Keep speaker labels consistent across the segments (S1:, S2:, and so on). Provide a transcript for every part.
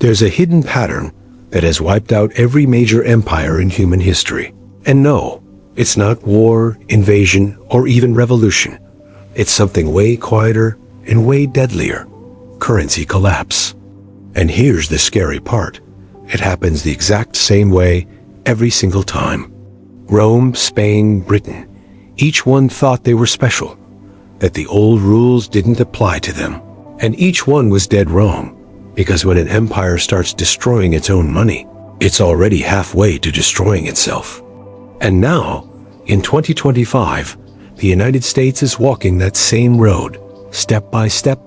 S1: There's a hidden pattern that has wiped out every major empire in human history. And no, it's not war, invasion, or even revolution. It's something way quieter and way deadlier: currency collapse. And here's the scary part. It happens the exact same way every single time. Rome, Spain, Britain, each one thought they were special, that the old rules didn't apply to them. And each one was dead wrong, because when an empire starts destroying its own money, it's already halfway to destroying itself. And now, in 2025, the United States is walking that same road, step by step,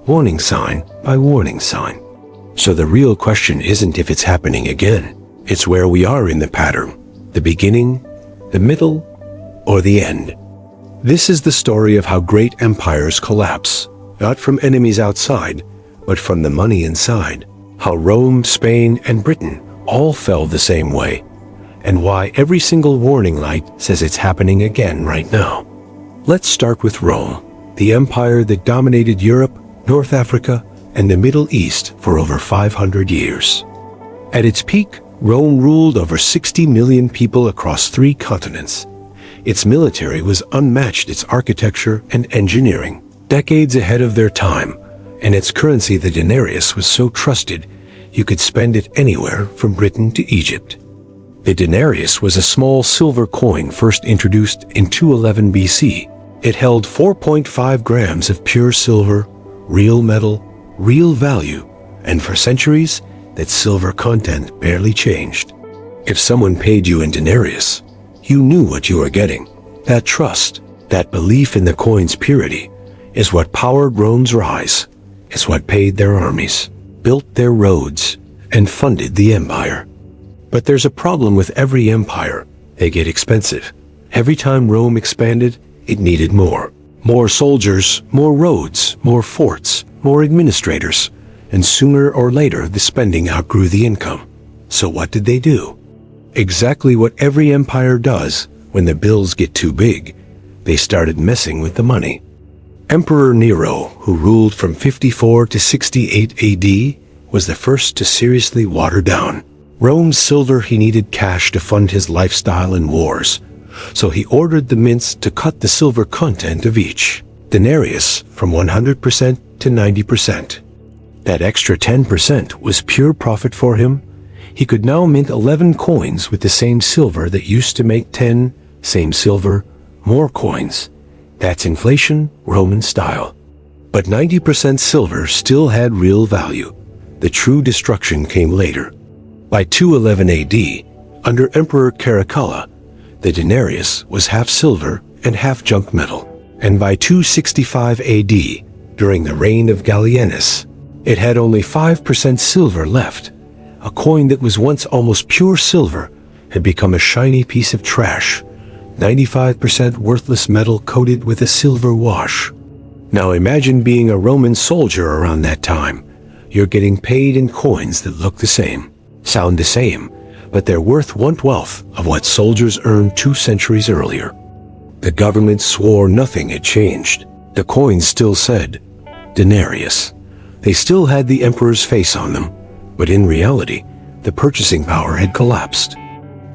S1: warning sign by warning sign. So the real question isn't if it's happening again. It's where we are in the pattern, the beginning, the middle, or the end. This is the story of how great empires collapse, not from enemies outside, but from the money inside. How Rome, Spain, and Britain all fell the same way, and why every single warning light says it's happening again right now. Let's start with Rome, the empire that dominated Europe, North Africa, and the Middle East for over 500 years. At its peak, Rome ruled over 60 million people across 3 continents. Its military was unmatched, its architecture and engineering decades ahead of their time, and its currency, the denarius, was so trusted you could spend it anywhere from Britain to Egypt. The denarius was a small silver coin first introduced in 211 BC. It held 4.5 grams of pure silver, real metal, real value, and for centuries, that silver content barely changed. If someone paid you in denarius, you knew what you were getting. That trust, that belief in the coin's purity, is what powered Rome's rise. It's what paid their armies, built their roads, and funded the empire. But there's a problem with every empire. They get expensive. Every time Rome expanded, it needed more. More soldiers, more roads, more forts, more administrators, and sooner or later the spending outgrew the income. So what did they do? Exactly what every empire does when the bills get too big. They started messing with the money. Emperor Nero, who ruled from 54 to 68 AD, was the first to seriously water down Rome's silver. He needed cash to fund his lifestyle and wars, so he ordered the mints to cut the silver content of each denarius from 100% to 90%. That extra 10% was pure profit for him. He could now mint 11 coins with the same silver that used to make 10, same silver, more coins. That's inflation, Roman style. But 90% silver still had real value. The true destruction came later. By 211 AD, under Emperor Caracalla, the denarius was half silver and half junk metal. And by 265 AD, during the reign of Gallienus, it had only 5% silver left. A coin that was once almost pure silver had become a shiny piece of trash, 95% worthless metal coated with a silver wash. Now imagine being a Roman soldier around that time. You're getting paid in coins that look the same, sound the same, but they're worth 1/12 of what soldiers earned 2 centuries earlier. The government swore nothing had changed. The coins still said denarius. They still had the emperor's face on them, but in reality, the purchasing power had collapsed.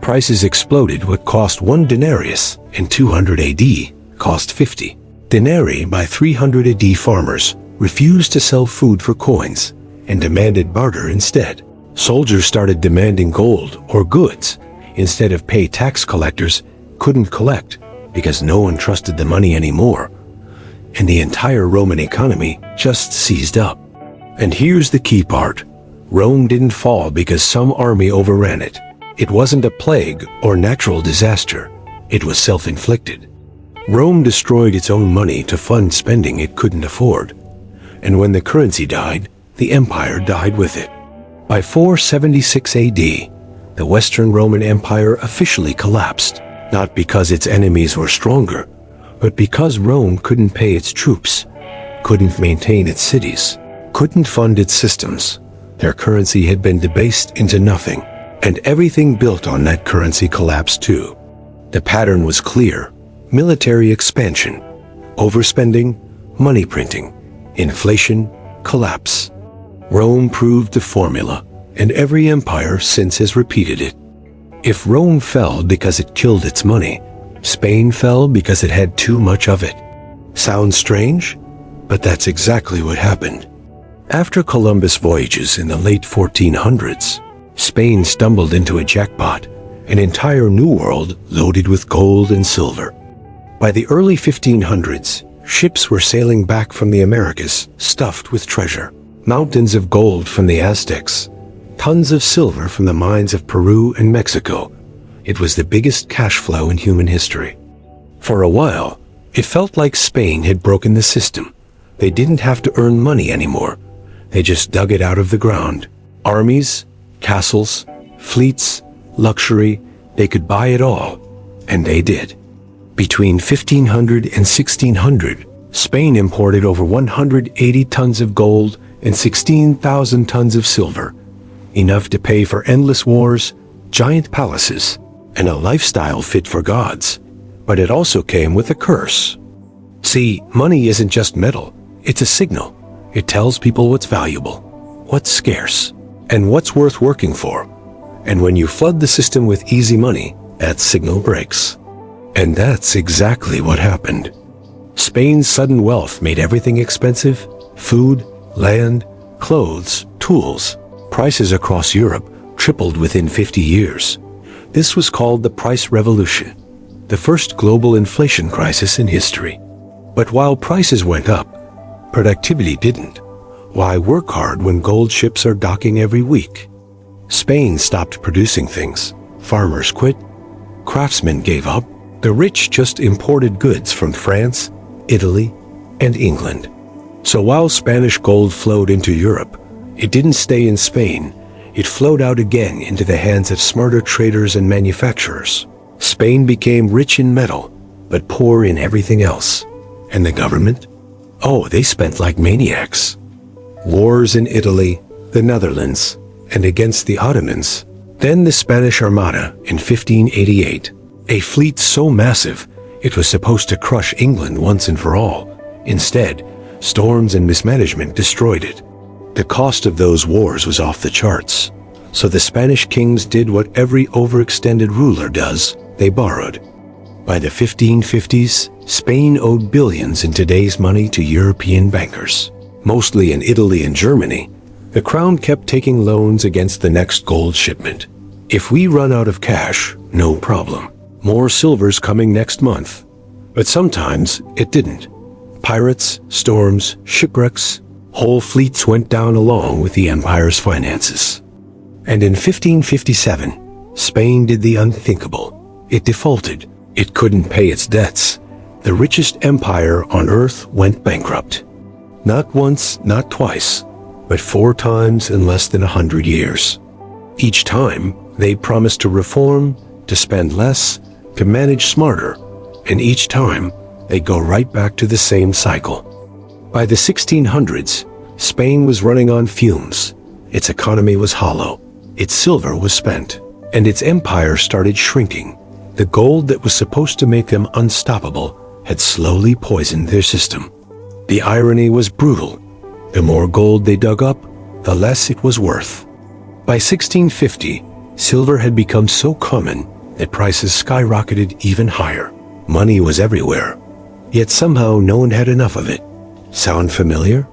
S1: Prices exploded. What cost 1 denarius in 200 AD cost 50 denarii. By 300 AD, farmers refused to sell food for coins and demanded barter instead. Soldiers started demanding gold or goods instead of pay. Tax collectors couldn't collect because no one trusted the money anymore, and the entire Roman economy just seized up. And here's the key part. Rome didn't fall because some army overran it. It wasn't a plague or natural disaster. It was self-inflicted. Rome destroyed its own money to fund spending it couldn't afford. And when the currency died, the empire died with it. By 476 AD, the Western Roman Empire officially collapsed, not because its enemies were stronger, but because Rome couldn't pay its troops, couldn't maintain its cities, couldn't fund its systems. Their currency had been debased into nothing, and everything built on that currency collapsed too. The pattern was clear: military expansion, overspending, money printing, inflation, collapse. Rome proved the formula. and every empire since has repeated it. If Rome fell because it killed its money, Spain fell because it had too much of it. Sounds strange? But that's exactly what happened. After Columbus' voyages in the late 1400s, Spain stumbled into a jackpot, an entire new world loaded with gold and silver. By the early 1500s, ships were sailing back from the Americas stuffed with treasure. Mountains of gold from the Aztecs, tons of silver from the mines of Peru and Mexico. It was the biggest cash flow in human history. For a while, it felt like Spain had broken the system. They didn't have to earn money anymore. They just dug it out of the ground. Armies, castles, fleets, luxury, they could buy it all. And they did. Between 1500 and 1600, Spain imported over 180 tons of gold and 16,000 tons of silver, enough to pay for endless wars, giant palaces, and a lifestyle fit for gods. But it also came with a curse. See, money isn't just metal, it's a signal. It tells people what's valuable, what's scarce, and what's worth working for. And when you flood the system with easy money, that signal breaks. And that's exactly what happened. Spain's sudden wealth made everything expensive: food, land, clothes, tools. Prices across Europe tripled within 50 years. This was called the Price Revolution, the first global inflation crisis in history. But while prices went up, productivity didn't. Why work hard when gold ships are docking every week? Spain stopped producing things. Farmers quit. Craftsmen gave up. The rich just imported goods from France, Italy, and England. So while Spanish gold flowed into Europe, it didn't stay in Spain. It flowed out again into the hands of smarter traders and manufacturers. Spain became rich in metal, but poor in everything else. And the government? Oh, they spent like maniacs. Wars in Italy, the Netherlands, and against the Ottomans. Then the Spanish Armada in 1588. A fleet so massive, it was supposed to crush England once and for all. Instead, storms and mismanagement destroyed it. The cost of those wars was off the charts. So the Spanish kings did what every overextended ruler does: they borrowed. By the 1550s, Spain owed billions in today's money to European bankers. Mostly in Italy and Germany, the crown kept taking loans against the next gold shipment. If we run out of cash, no problem. More silver's coming next month. But sometimes it didn't. Pirates, storms, shipwrecks, whole fleets went down along with the empire's finances. And in 1557, Spain did the unthinkable. It defaulted. It couldn't pay its debts. The richest empire on earth went bankrupt. Not once, not twice, but 4 times in less than 100 years. Each time, they promised to reform, to spend less, to manage smarter, and each time, they go right back to the same cycle. By the 1600s, Spain was running on fumes. Its economy was hollow. Its silver was spent, and its empire started shrinking. The gold that was supposed to make them unstoppable had slowly poisoned their system. The irony was brutal. The more gold they dug up, the less it was worth. By 1650, silver had become so common that prices skyrocketed even higher. Money was everywhere, yet somehow no one had enough of it. Sound familiar?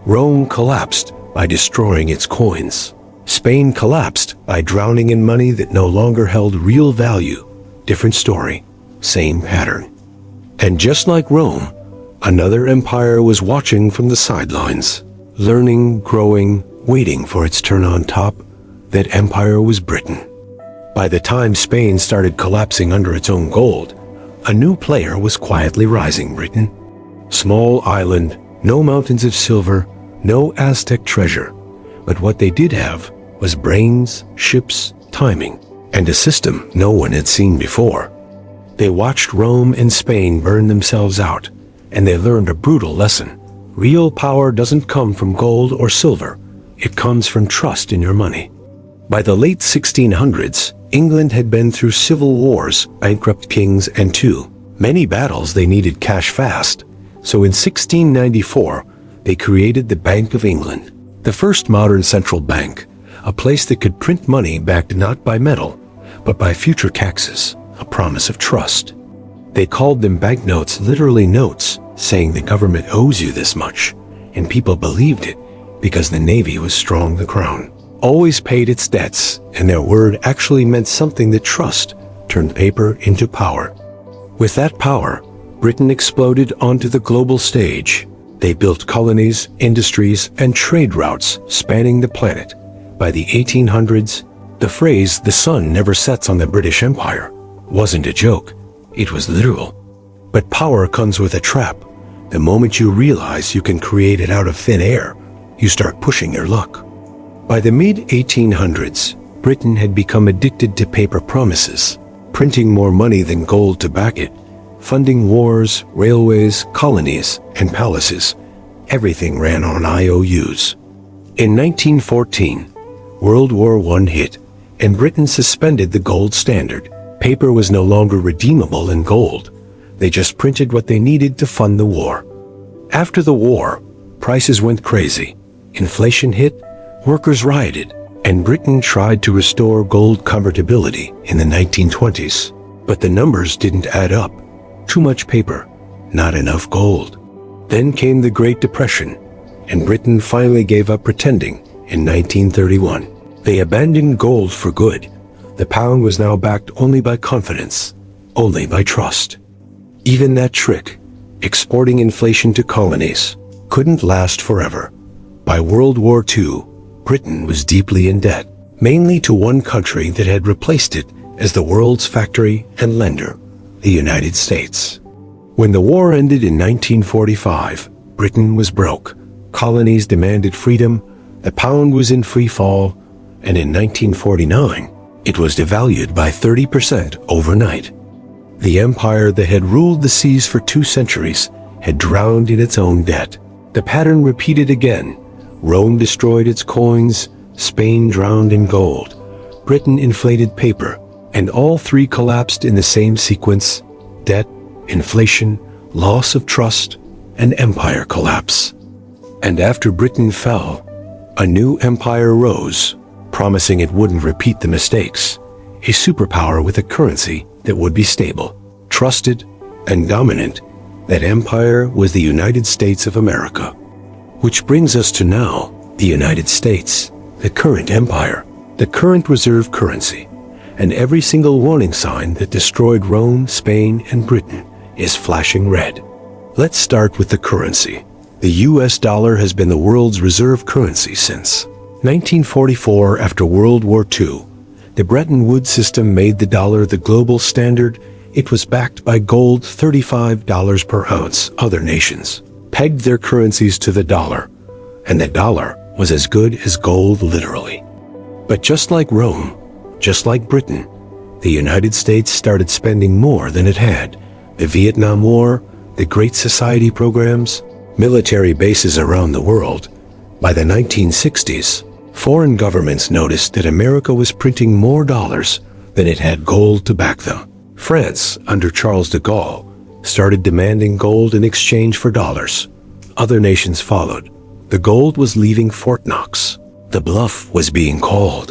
S1: Rome collapsed by destroying its coins. Spain collapsed by drowning in money that no longer held real value. Different story, same pattern. And just like Rome, another empire was watching from the sidelines, learning, growing, waiting for its turn on top. That empire was Britain. By the time Spain started collapsing under its own gold, a new player was quietly rising. Britain. Small island, no mountains of silver, no Aztec treasure. But what they did have was brains, ships, timing, and a system no one had seen before. They watched Rome and Spain burn themselves out, and they learned a brutal lesson. Real power doesn't come from gold or silver. It comes from trust in your money. By the late 1600s, England had been through civil wars, bankrupt kings, and too many battles. They needed cash fast. So in 1694, they created the Bank of England, the first modern central bank, a place that could print money backed not by metal, but by future taxes, a promise of trust. They called them banknotes, literally notes, saying the government owes you this much, and people believed it because the Navy was strong. The Crown always paid its debts, and their word actually meant something. That trust turned paper into power. With that power, Britain exploded onto the global stage. They built colonies, industries, and trade routes spanning the planet. By the 1800s, the phrase "the sun never sets on the British Empire" wasn't a joke. It was literal. But power comes with a trap. The moment you realize you can create it out of thin air, you start pushing your luck. By the mid-1800s, Britain had become addicted to paper promises, printing more money than gold to back it, funding wars, railways, colonies, and palaces. Everything ran on IOUs. In 1914, World War I hit, and Britain suspended the gold standard. Paper was no longer redeemable in gold. They just printed what they needed to fund the war. After the war, prices went crazy. Inflation hit, workers rioted, and Britain tried to restore gold convertibility in the 1920s. But the numbers didn't add up. Too much paper, not enough gold. Then came the Great Depression, and Britain finally gave up pretending in 1931. They abandoned gold for good. The pound was now backed only by confidence, only by trust. Even that trick, exporting inflation to colonies, couldn't last forever. By World War II, Britain was deeply in debt, mainly to one country that had replaced it as the world's factory and lender, the United States. When the war ended in 1945, Britain was broke. Colonies demanded freedom, the pound was in free fall, and in 1949, it was devalued by 30% overnight. The empire that had ruled the seas for 2 centuries had drowned in its own debt. The pattern repeated again. Rome destroyed its coins, Spain drowned in gold, Britain inflated paper, and all three collapsed in the same sequence: debt, inflation, loss of trust, and empire collapse. And after Britain fell, a new empire rose, promising it wouldn't repeat the mistakes, a superpower with a currency that would be stable, trusted, and dominant. That empire was the United States of America. Which brings us to now, the United States, the current empire, the current reserve currency, and every single warning sign that destroyed Rome, Spain, and Britain is flashing red. Let's start with the currency. The US dollar has been the world's reserve currency since 1944. After World War II, the Bretton Woods system made the dollar the global standard. It was backed by gold, $35 per ounce. Other nations pegged their currencies to the dollar, and the dollar was as good as gold, literally. But just like Rome, just like Britain, the United States started spending more than it had. The Vietnam War, the Great Society programs, military bases around the world. By the 1960s, foreign governments noticed that America was printing more dollars than it had gold to back them. France, under Charles de Gaulle, started demanding gold in exchange for dollars. Other nations followed. The gold was leaving Fort Knox. The bluff was being called.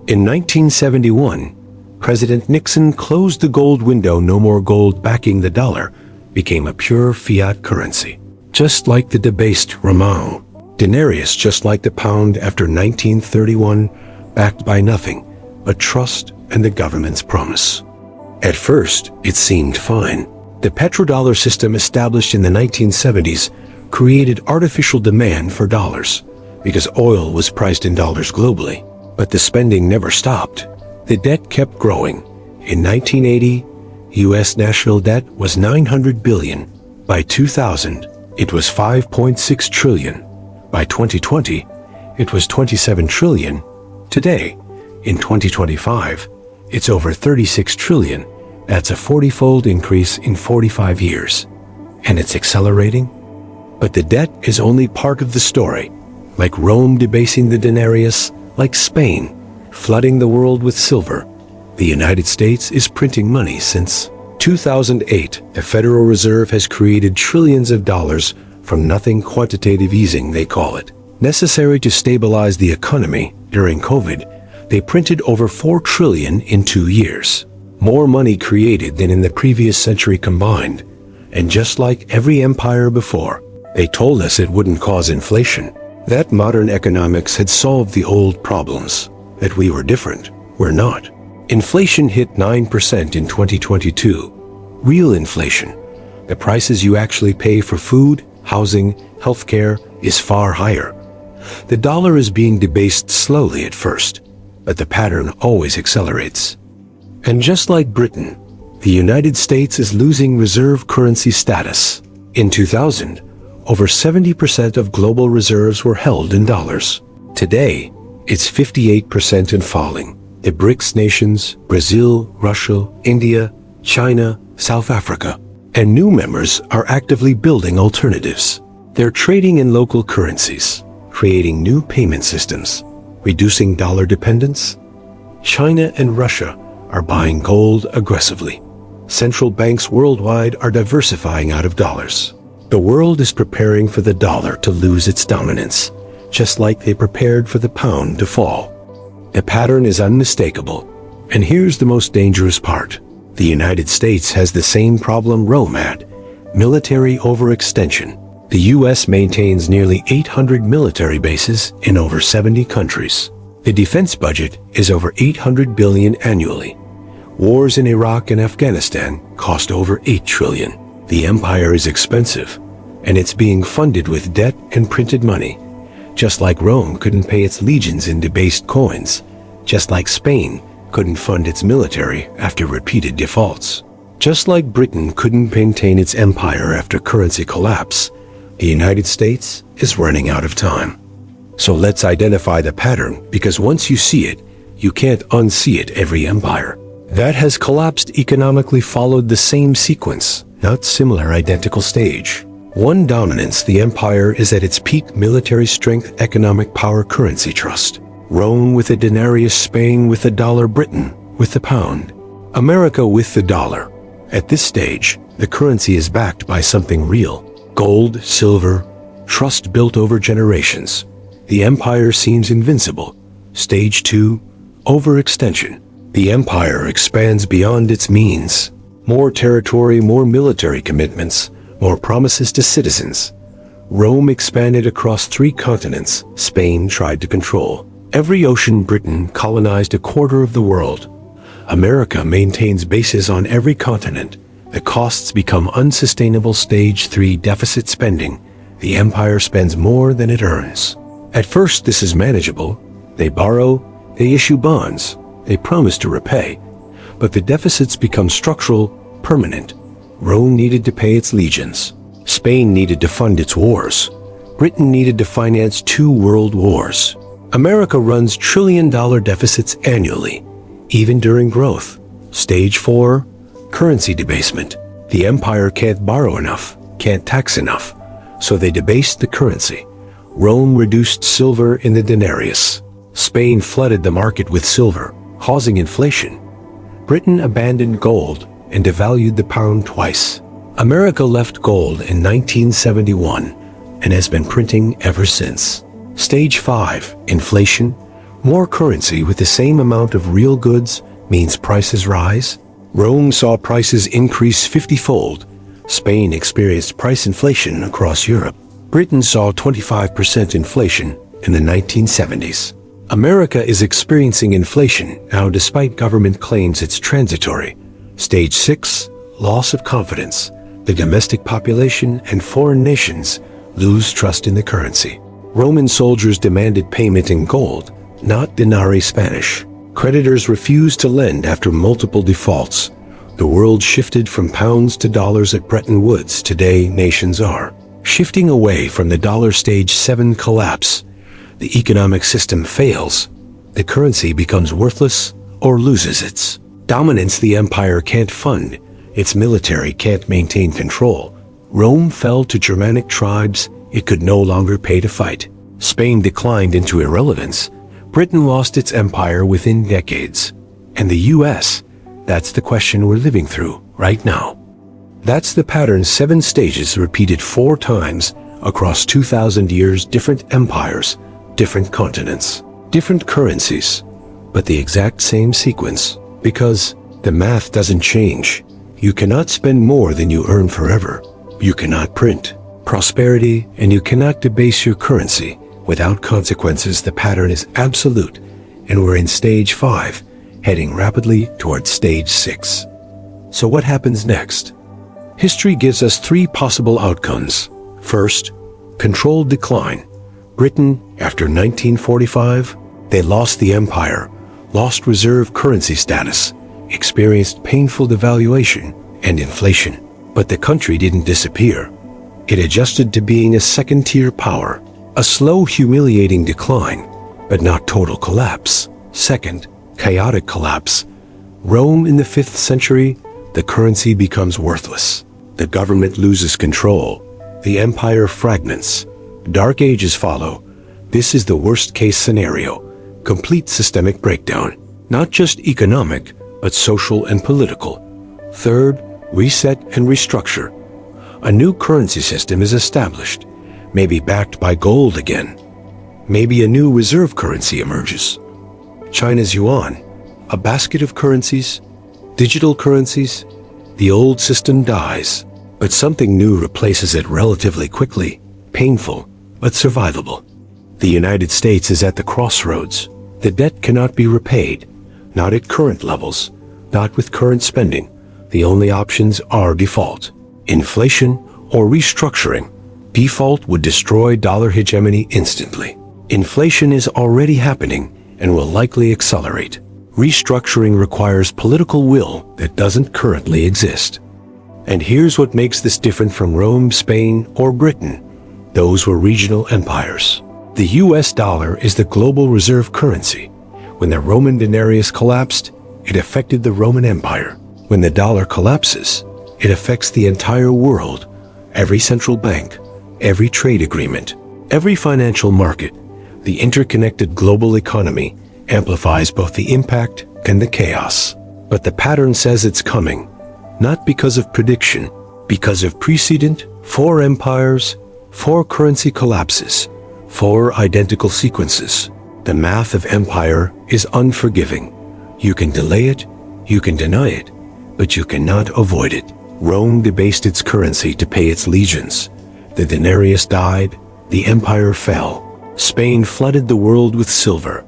S1: In 1971, President Nixon closed the gold window. No more gold backing the dollar became a pure fiat currency. Just like the debased romano, denarius, just like the pound after 1931, backed by nothing but trust and the government's promise. At first, it seemed fine. The petrodollar system established in the 1970s created artificial demand for dollars because oil was priced in dollars globally. But the spending never stopped. The debt kept growing. In 1980, U.S. national debt was $900 billion. By 2000, it was $5.6 trillion. By 2020, it was $27 trillion. Today, in 2025, it's over $36 trillion. That's a 40-fold increase in 45 years. And it's accelerating. But the debt is only part of the story. Like Rome debasing the denarius, like Spain flooding the world with silver, the United States is printing money since 2008. The Federal Reserve has created trillions of dollars from nothing. Quantitative easing, they call it. Necessary to stabilize the economy during COVID, they printed over 4 trillion in 2 years. More money created than in the previous century combined. And just like every empire before, they told us it wouldn't cause inflation. That modern economics had solved the old problems. That we were different. We're not. Inflation hit 9% in 2022. Real inflation. The prices you actually pay for food, housing, healthcare is far higher. The dollar is being debased slowly at first, but the pattern always accelerates. And just like Britain, the United States is losing reserve currency status. In 2000, over 70% of global reserves were held in dollars. Today, it's 58% and falling. The BRICS nations, Brazil, Russia, India, China, South Africa, and new members are actively building alternatives. They're trading in local currencies, creating new payment systems, reducing dollar dependence. China and Russia are buying gold aggressively. Central banks worldwide are diversifying out of dollars. The world is preparing for the dollar to lose its dominance, just like they prepared for the pound to fall. The pattern is unmistakable. And here's the most dangerous part. The United States has the same problem Rome had: military overextension. The U.S. maintains nearly 800 military bases in over 70 countries. The defense budget is over $800 billion annually. Wars in Iraq and Afghanistan cost over $8 trillion. The empire is expensive, and it's being funded with debt and printed money. Just like Rome couldn't pay its legions in debased coins, just like Spain couldn't fund its military after repeated defaults. Just like Britain couldn't maintain its empire after currency collapse, the United States is running out of time. So let's identify the pattern, because once you see it, you can't unsee it. Every empire that has collapsed economically followed the same sequence, not similar, identical stage. One dominance: the empire is at its peak military strength, economic power, currency trust. Rome with the denarius, Spain with the dollar, Britain with the pound, America with the dollar. At this stage, the currency is backed by something real. Gold, silver, trust built over generations. The empire seems invincible. Stage 2, overextension. The empire expands beyond its means. More territory, more military commitments, more promises to citizens. Rome expanded across 3 continents. Spain tried to control every ocean. Britain colonized a quarter of the world. America maintains bases on every continent. The costs become unsustainable. Stage 3, deficit spending. The empire spends more than it earns. At first, this is manageable. They borrow, they issue bonds, they promise to repay. But the deficits become structural, permanent. Rome needed to pay its legions. Spain needed to fund its wars. Britain needed to finance 2 world wars. America runs trillion-dollar deficits annually, even during growth. Stage 4, currency debasement. The empire can't borrow enough, can't tax enough, so they debased the currency. Rome reduced silver in the denarius. Spain flooded the market with silver, causing inflation. Britain abandoned gold and devalued the pound twice. America left gold in 1971 and has been printing ever since. Stage 5, inflation. More currency with the same amount of real goods means prices rise. Rome saw prices increase 50-fold. Spain experienced price inflation across Europe. Britain saw 25% inflation in the 1970s. America is experiencing inflation now despite government claims it's transitory. Stage 6, loss of confidence. The domestic population and foreign nations lose trust in the currency. Roman soldiers demanded payment in gold, not denarii Spanish. Creditors refused to lend after multiple defaults. The world shifted from pounds to dollars at Bretton Woods. Today, nations are shifting away from the dollar. Stage 7, collapse. The economic system fails. The currency becomes worthless or loses its dominance. The empire can't fund. Its military can't maintain control. Rome fell to Germanic tribes it could no longer pay to fight. Spain declined into irrelevance. Britain lost its empire within decades. And the US? That's the question we're living through right now. That's the pattern. 7 stages repeated 4 times across 2,000 years, different empires, different continents, different currencies, but the exact same sequence, because the math doesn't change. You cannot spend more than you earn forever. You cannot print prosperity, and you cannot debase your currency without consequences. The pattern is absolute, and we're in stage 5, heading rapidly towards stage 6. So what happens next? History gives us 3 possible outcomes. First, controlled decline. Britain, after 1945, they lost the empire, lost reserve currency status, experienced painful devaluation and inflation. But the country didn't disappear. It adjusted to being a second-tier power. A slow, humiliating decline, but not total collapse. Second, chaotic collapse. Rome in the 5th century, the currency becomes worthless. The government loses control. The empire fragments. Dark ages follow. This is the worst-case scenario. Complete systemic breakdown. Not just economic, but social and political. Third, reset and restructure. A new currency system is established, maybe backed by gold again. Maybe a new reserve currency emerges. China's yuan, a basket of currencies, digital currencies. The old system dies, but something new replaces it relatively quickly, painful, but survivable. The United States is at the crossroads. The debt cannot be repaid, not at current levels, not with current spending. The only options are default, inflation, or restructuring. Default would destroy dollar hegemony instantly. Inflation is already happening and will likely accelerate. Restructuring requires political will that doesn't currently exist. And here's what makes this different from Rome, Spain, or Britain. Those were regional empires. The US dollar is the global reserve currency. When the Roman denarius collapsed, it affected the Roman Empire. When the dollar collapses, it affects the entire world. Every central bank, every trade agreement, every financial market. The interconnected global economy amplifies both the impact and the chaos. But the pattern says it's coming, not because of prediction, because of precedent. 4 empires, 4 currency collapses, 4 identical sequences. The math of empire is unforgiving. You can delay it, you can deny it, but you cannot avoid it. Rome debased its currency to pay its legions. The denarius died, the empire fell. Spain flooded the world with silver.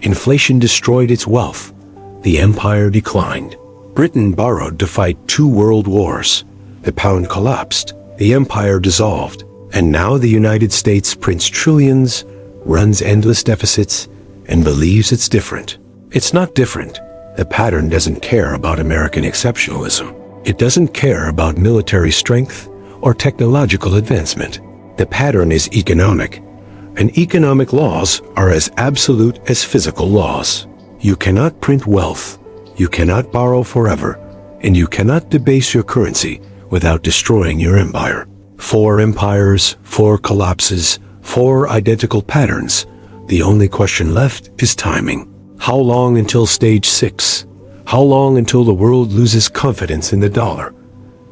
S1: Inflation destroyed its wealth. The empire declined. Britain borrowed to fight 2 world wars. The pound collapsed. The empire dissolved. And now the United States prints trillions, runs endless deficits, and believes it's different. It's not different. The pattern doesn't care about American exceptionalism. It doesn't care about military strength or technological advancement. The pattern is economic, and economic laws are as absolute as physical laws. You cannot print wealth, you cannot borrow forever, and you cannot debase your currency without destroying your empire. 4 empires, 4 collapses, 4 identical patterns. The only question left is timing. How long until stage 6? How long until the world loses confidence in the dollar?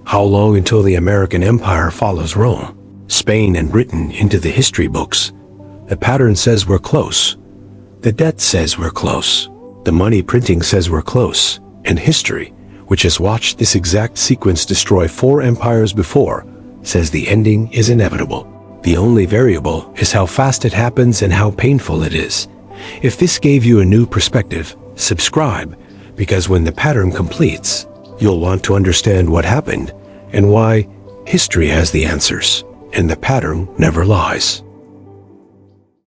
S1: How long until the American empire follows Rome, Spain, and Britain into the history books? The pattern says we're close. The debt says we're close. The money printing says we're close. And history, which has watched this exact sequence destroy 4 empires before, says the ending is inevitable. The only variable is how fast it happens and how painful it is. If this gave you a new perspective, subscribe, because when the pattern completes, you'll want to understand what happened and why. History has the answers, and the pattern never lies.